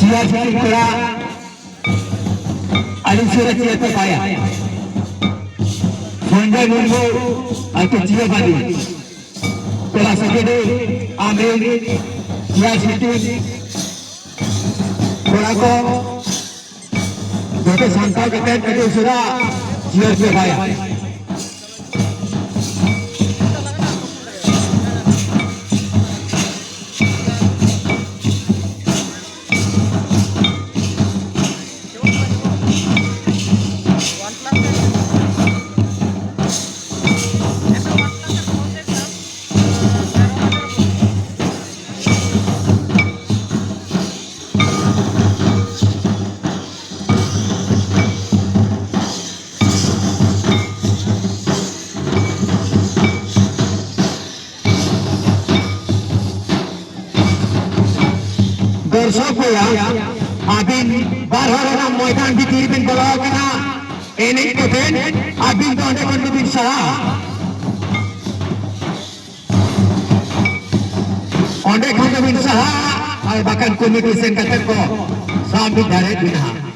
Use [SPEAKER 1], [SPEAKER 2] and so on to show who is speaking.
[SPEAKER 1] Jadi kura alun surat siapa payah. Honda Volvo atau Jio Bali. Kalau sekian ambil dia situ kura ko jadi santai kita itu sudah Jio payah. दर्शक आबिन बारह मैदान भितर बोला एने आबिन तो अंडे कंट्रीबिट सहा अंडे कंट्रीबिट सहा bahkan komite sen kata ko sambil dari dunia